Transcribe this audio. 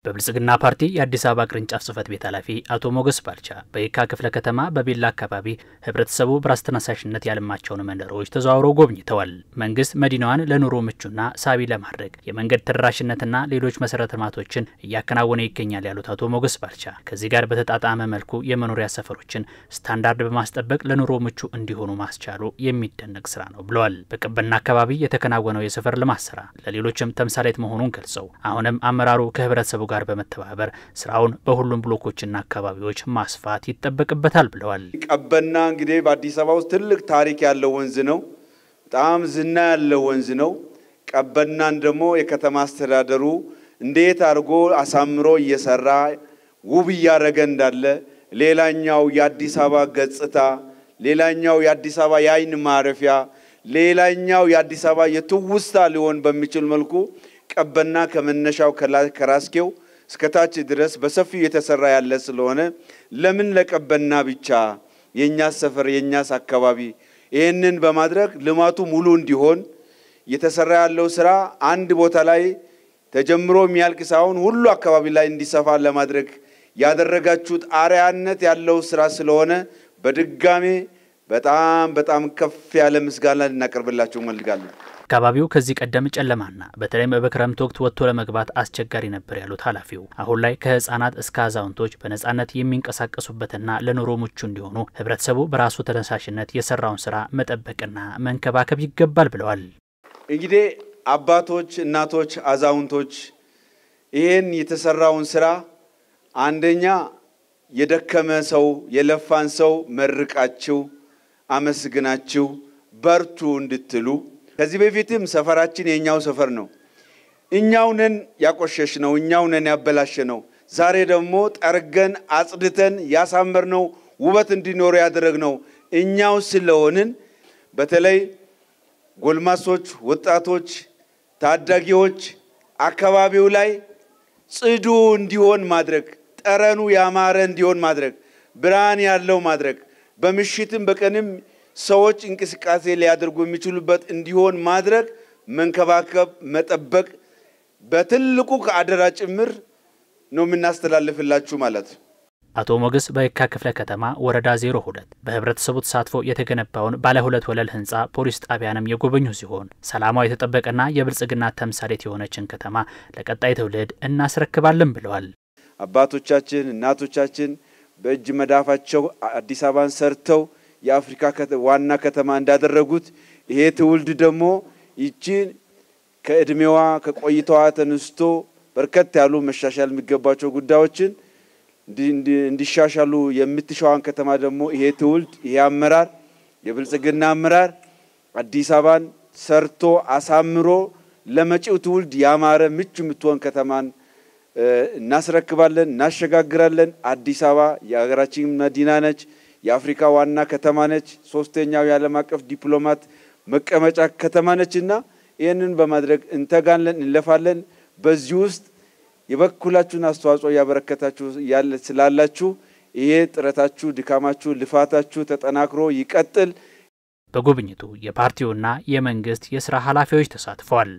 በብልጽግና ፓርቲ የአዲስ አበባ ቅርንጫፍ ጽህፈት ቤት ኃላፊ አቶ ሞገስ ባልቻ በየካ ክፍለ ከተማ በቤላ አካባቢ ህብረተሰቡ በራስ ተነሳሽነት ያለማቸውን መንደሮች ተዘዋውረው ጎብኝተዋል። መንግስት መዲናዋን ለኑሮ ምቹና ሳቢ ለማድረግ የመንገድ ተደራሽነትና ሌሎች መሰረተ ልማቶችን እያከናወነ ይገኛል ያሉት አቶ ሞገስ ባልቻ ከዚህ ጋር በተጣጣመ መልኩ የመኖሪያ ሰፈሮችን ስታንዳርድ በማስጠበቅ ለኑሮ ምቹ እንዲሆኑ ማስቻሉ የሚደነቅ ስራ ነው ብለዋል። በቀበና አካባቢ የተከናወነው የሰፈር ልማት ስራ ለሌሎችም ተምሳሌት መሆኑን ገልጸው አሁንም አመራሩ ከህብረተሰቡ ጋር በመተባበር ስራውን በሁሉም ብሎኮችና አካባቢዎች ማስፋት ይጠበቅበታል ብለዋል። ቀበና እንግዲህ በአዲስ አበባ ውስጥ ትልቅ ታሪክ ያለው ወንዝ ነው። በጣም ዝና ያለው ወንዝ ነው። ቀበናን ደግሞ የከተማ አስተዳደሩ እንዴት አድርጎ አሳምሮ እየሰራ ውብ ያረገ እንዳለ ሌላኛው የአዲስ አበባ ገጽታ፣ ሌላኛው የአዲስ አበባ የአይን ማረፊያ፣ ሌላኛው የአዲስ አበባ የትውስታ ሊሆን በሚችል መልኩ ቀበና ከመነሻው ከራስኬው እስከታች ድረስ በሰፊው የተሰራ ያለ ስለሆነ ለምን ለቀበና ብቻ የኛ ሰፈር የኛስ አካባቢ ይሄንን በማድረግ ልማቱ ሙሉ እንዲሆን የተሰራ ያለው ስራ አንድ ቦታ ላይ ተጀምሮ የሚያልቅ ሳይሆን ሁሉ አካባቢ ላይ እንዲሰፋ ለማድረግ ያደረጋችሁት አርያነት ያለው ስራ ስለሆነ በድጋሜ በጣም ከፍ ያለ ምስጋና ልናቀርብላችሁ እንፈልጋለን። አካባቢው ከዚህ ቀደም ጨለማና በተለይም በክረምት ወቅት ወጥቶ ለመግባት አስቸጋሪ ነበር ያሉት ኃላፊው አሁን ላይ ከህፃናት እስከ አዛውንቶች በነጻነት የሚንቀሳቀሱበትና ለኑሮ ምቹ እንዲሆኑ ህብረተሰቡ በራሱ ተነሳሽነት የሰራውን ስራ መጠበቅና መንከባከብ ይገባል ብለዋል። እንግዲህ አባቶች፣ እናቶች፣ አዛውንቶች ይሄን የተሰራውን ስራ አንደኛ የደከመ ሰው የለፋን ሰው መርቃችሁ አመስግናችሁ በርቱ እንድትሉ ከዚህ በፊትም ሰፈራችን የኛው ሰፈር ነው። እኛው ነን ያቆሸሽነው፣ እኛው ነን ያበላሸነው። ዛሬ ደግሞ ጠርገን አጽድተን ያሳመርነው ውበት እንዲኖር ያደረግነው እኛው ስለሆንን በተለይ ጎልማሶች፣ ወጣቶች፣ ታዳጊዎች አካባቢው ላይ ጽዱ እንዲሆን ማድረግ፣ ጠረኑ ያማረ እንዲሆን ማድረግ፣ ብርሃን ያለው ማድረግ፣ በምሽትም በቀንም ሰዎች እንቅስቃሴ ሊያደርጉ የሚችሉበት እንዲሆን ማድረግ፣ መንከባከብ፣ መጠበቅ በትልቁ ከአደራ ጭምር ነው የምናስተላልፍላችሁ ማለት ነው። አቶ ሞገስ በየካ ክፍለ ከተማ ወረዳ 02 በህብረተሰቡ ተሳትፎ የተገነባውን ባለ 2 ወለል ህንጻ ፖሊስ ጣቢያንም የጎበኙ ሲሆን ሰላማዊ የተጠበቀና የብልጽግና ተምሳሌት የሆነችን ከተማ ለቀጣይ ትውልድ እናስረክባለን ብለዋል። አባቶቻችን እናቶቻችን በእጅ መዳፋቸው አዲስ አበባን ሰርተው የአፍሪካ ዋና ከተማ እንዳደረጉት ይሄ ትውልድ ደግሞ ይቺን ከእድሜዋ ከቆይታዋ ተነስቶ በርከት ያሉ መሻሻል የሚገባቸው ጉዳዮችን እንዲሻሻሉ የምትሻዋን ከተማ ደግሞ ይሄ ትውልድ ይሄ አመራር የብልጽግና አመራር አዲስ አበባን ሰርቶ አሳምሮ ለመጪው ትውልድ ያማረ ምቹ የምትሆን ከተማን እናስረክባለን፣ እናሸጋግራለን። አዲስ አበባ የሀገራችን መዲና ነች። የአፍሪካ ዋና ከተማ ነች። ሶስተኛው የዓለም አቀፍ ዲፕሎማት መቀመጫ ከተማ ነችና ይሄንን በማድረግ እንተጋለን፣ እንለፋለን። በዚህ ውስጥ የበኩላችሁን አስተዋጽኦ ያበረከታችሁ ስላላችሁ ይሄ ጥረታችሁ፣ ድካማችሁ፣ ልፋታችሁ ተጠናክሮ ይቀጥል። በጉብኝቱ የፓርቲውና የመንግስት የሥራ ኃላፊዎች ተሳትፈዋል።